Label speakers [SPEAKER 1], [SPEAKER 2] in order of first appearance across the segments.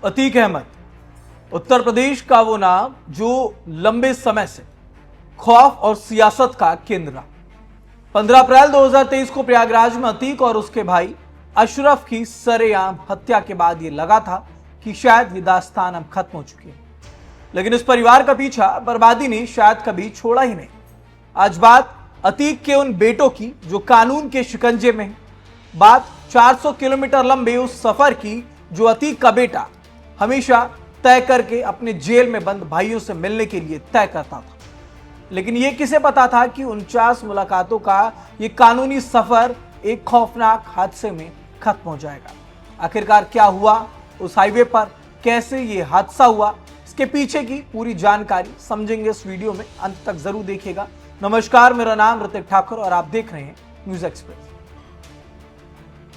[SPEAKER 1] अतीक अहमद, उत्तर प्रदेश का वो नाम जो लंबे समय से खौफ और सियासत का केंद्र रहा। 15 अप्रैल 2023 को प्रयागराज में अतीक और उसके भाई अशरफ की सरेआम हत्या के बाद ये लगा था कि शायद ये दास्तान अब खत्म हो चुकी है, लेकिन इस परिवार का पीछा बर्बादी ने शायद कभी छोड़ा ही नहीं। आज बात अतीक के उन बेटों की जो कानून के शिकंजे में हैं। बात 400 किलोमीटर लंबे उस सफर की जो अतीक का बेटा हमेशा तय करके अपने जेल में बंद भाइयों से मिलने के लिए तय करता था। लेकिन यह किसे पता था कि 49 मुलाकातों का यह कानूनी सफर एक खौफनाक हादसे में खत्म हो जाएगा। आखिरकार क्या हुआ उस हाईवे पर, कैसे यह हादसा हुआ, इसके पीछे की पूरी जानकारी समझेंगे इस वीडियो में, अंत तक जरूर देखिएगा। नमस्कार, मेरा नाम ऋतिक ठाकुर और आप देख रहे हैं न्यूज एक्सप्रेस।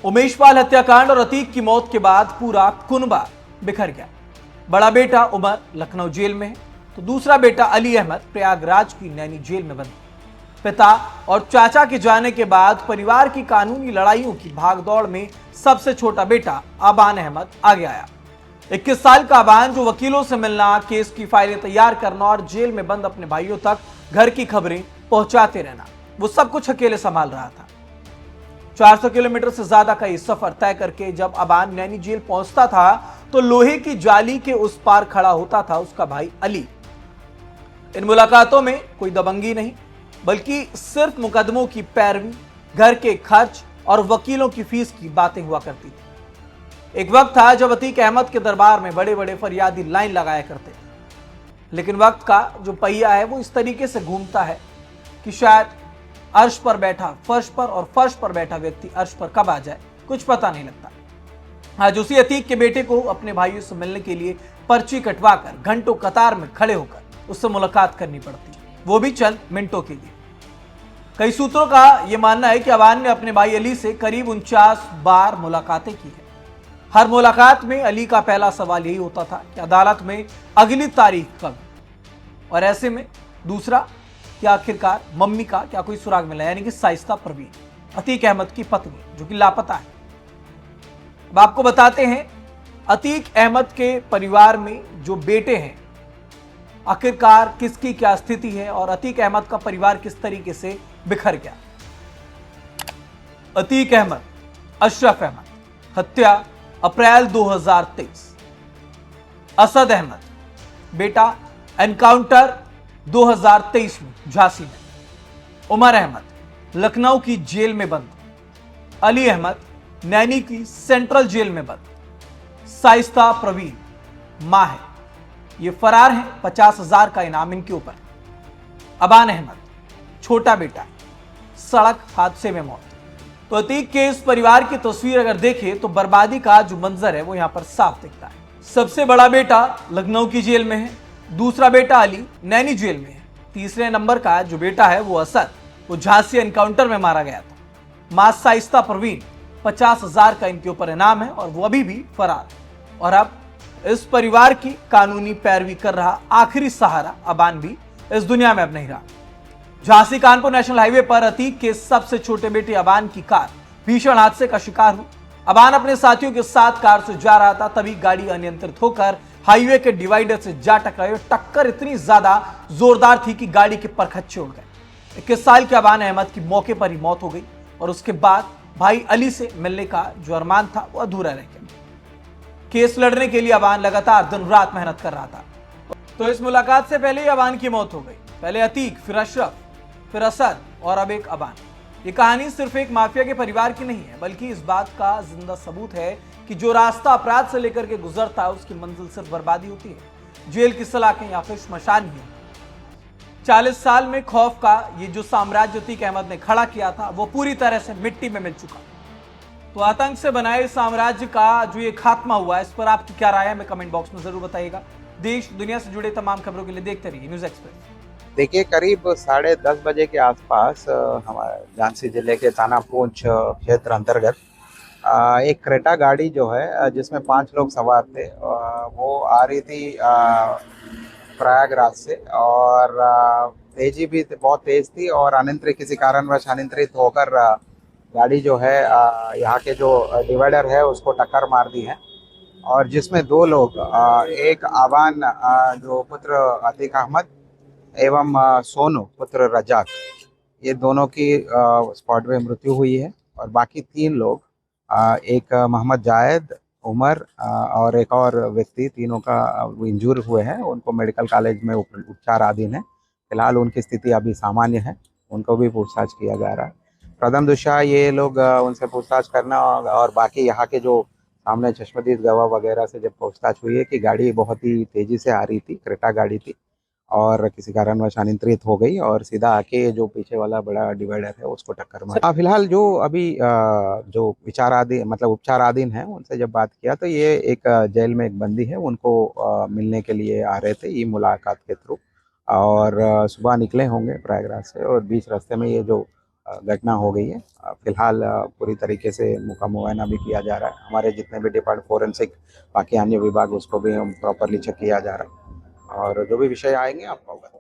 [SPEAKER 1] उमेश पाल हत्याकांड और अतीक की मौत के बाद पूरा कुनबा बिखर गया। बड़ा बेटा उमर लखनऊ जेल में है, तो दूसरा बेटा अली अहमद प्रयागराज की नैनी जेल में बंद। पिता और चाचा के जाने के बाद परिवार की कानूनी लड़ाइयों की भागदौड़ में सबसे छोटा बेटा अबान अहमद आगे आया। 21 साल का अबान, जो वकीलों से मिलना, केस की फाइलें तैयार करना और जेल में बंद अपने भाइयों तक घर की खबरें पहुंचाते रहना, वो सब कुछ अकेले संभाल रहा था। 400 किलोमीटर से ज्यादा का ये सफर तय करके जब अबान नैनी जेल पहुंचता था तो लोहे की जाली के उस पार खड़ा होता था उसका भाई अली। इन मुलाकातों में कोई दबंगी नहीं, बल्कि सिर्फ मुकदमों की पैरवी, घर के खर्च और वकीलों की फीस की बातें हुआ करती थी। एक वक्त था जब अतीक अहमद के दरबार में बड़े बड़े फरियादी लाइन लगाया करते थे, लेकिन वक्त का जो पहिया है वो इस तरीके से घूमता है कि शायद अर्श पर बैठा फर्श पर और फर्श पर बैठा व्यक्ति अर्श पर कब आ जाए कुछ पता नहीं लगता। आज उसी अतीक के बेटे को अपने भाइयों से मिलने के लिए पर्ची कटवाकर घंटों कतार में खड़े होकर उससे मुलाकात करनी पड़ती, वो भी चंद मिनटों के लिए। कई सूत्रों का यह मानना है कि अबान ने अपने भाई अली से करीब 49 बार मुलाकातें की है। हर मुलाकात में अली का पहला सवाल यही होता था कि अदालत में अगली तारीख कब, और ऐसे में दूसरा कि आखिरकार मम्मी का क्या कोई सुराग मिला, यानी कि शाइस्ता परवीन, अतीक अहमद की पत्नी जो कि लापता है। अब आपको बताते हैं अतीक अहमद के परिवार में जो बेटे हैं आखिरकार किसकी क्या स्थिति है और अतीक अहमद का परिवार किस तरीके से बिखर गया। अतीक अहमद, अशरफ अहमद, हत्या अप्रैल 2023। असद अहमद, बेटा, एनकाउंटर 2023 में झांसी में। उमर अहमद, लखनऊ की जेल में बंद। अली अहमद, नैनी की सेंट्रल जेल में बंद। शाइस्ता परवीन मां है, ये फरार हैं, 50,000 का इनाम इनके ऊपर। अबान अहमद, छोटा बेटा, सड़क हादसे में मौत। तो अतीक के इस परिवार की तस्वीर अगर देखें तो बर्बादी का जो मंजर है वो यहां पर साफ दिखता है। सबसे बड़ा बेटा लखनऊ की जेल में है, दूसरा बेटा अली नैनी जेल में है, तीसरे नंबर का जो बेटा है वो असद, वो झांसी एनकाउंटर में मारा गया था। मां शाइस्ता परवीन, 50,000 का इनके ऊपर इनाम है और वो अभी भी फरार। और अब इस परिवार की कानूनी पैरवी कर रहा आखिरी सहारा अबान भी इस दुनिया में अब नहीं रहा। झांसी कानपुर नेशनल हाईवे पर अतीक के सबसे छोटे बेटे अबान की कार भीषण हादसे का शिकार हुई। अबान अपने साथियों के साथ कार से जा रहा था, तभी गाड़ी अनियंत्रित होकर हाईवे के डिवाइडर से जा टकराई और टक्कर इतनी ज्यादा जोरदार थी कि गाड़ी के परखच्चे उड़ गए। 21 साल के अबान अहमद की मौके पर ही मौत हो गई और उसके बाद भाई अली से मिलने का जो अरमान था वो अधूरा रह गया। केस लड़ने के लिए अबान लगातार दिन रात मेहनत कर रहा था। तो इस मुलाकात से पहले ही अबान की मौत हो गई। पहले अतीक, फिर अशरफ, फिर असद और अब एक अबान। ये कहानी सिर्फ एक माफिया के परिवार की नहीं है, बल्कि इस बात का जिंदा सबूत है कि जो रास्ता अपराध से लेकर के गुजरता है उसकी मंजिल सिर्फ बर्बादी होती है, जेल की सलाखें या फिर श्मशान ही। 40 साल में खौफ का ये जो साम्राज्य अतीक अहमद ने खड़ा किया था वो पूरी तरह से मिट्टी में मिल चुका। तो आतंक से बनाए साम्राज्य का जो ये खात्मा हुआ है, इस पर आपकी क्या राय है, हमें कमेंट बॉक्स में जरूर बताइएगा। देश दुनिया से जुड़े तमाम खबरों के लिए देखते रहिए न्यूज एक्सप्रेस।
[SPEAKER 2] देखिए, करीब 10:30 बजे के आसपास हमारे झांसी जिले के थाना पूंछ क्षेत्र अंतर्गत एक क्रेटा गाड़ी जो है जिसमें 5 लोग सवार थे, वो आ रही थी प्रयागराज से और तेजी भी बहुत तेज थी और अनियंत्रित किसी कारणवश अनियंत्रित होकर गाड़ी जो है यहाँ के जो डिवाइडर है उसको टक्कर मार दी है। और जिसमें दो लोग एक आवान जो पुत्र अतीक अहमद एवं सोनू पुत्र रजाक, ये दोनों की स्पॉट पे मृत्यु हुई है। और बाकी तीन लोग एक मोहम्मद जायद, उमर और एक और व्यक्ति, तीनों का इंजूर हुए हैं। उनको मेडिकल कॉलेज में उपचाराधीन है। फिलहाल उनकी स्थिति अभी सामान्य है, उनको भी पूछताछ किया जा रहा है। प्रथम दृष्टया ये लोग उनसे पूछताछ करना और बाकी यहाँ के जो सामने चश्मदीद गवाह वगैरह से जब पूछताछ हुई है कि गाड़ी बहुत ही तेज़ी से आ रही थी, क्रेटा गाड़ी थी और किसी कारणवश अनियंत्रित हो गई और सीधा आके जो पीछे वाला बड़ा डिवाइडर है उसको टक्कर मारी। फिलहाल जो अभी जो विचाराधीन मतलब उपचाराधीन है, उनसे जब बात किया तो ये एक जेल में एक बंदी है, उनको मिलने के लिए आ रहे थे ई मुलाकात के थ्रू। और सुबह निकले होंगे प्रयागराज से और बीच रास्ते में ये जो घटना हो गई है। फिलहाल पूरी तरीके से मुका मुआयना भी किया जा रहा है। हमारे जितने भी डिपार्टमेंट फोरेंसिक बाकी अन्य विभाग उसको भी हम प्रॉपरली चेक किया जा रहा है और जो भी विषय आएंगे आपको अवगत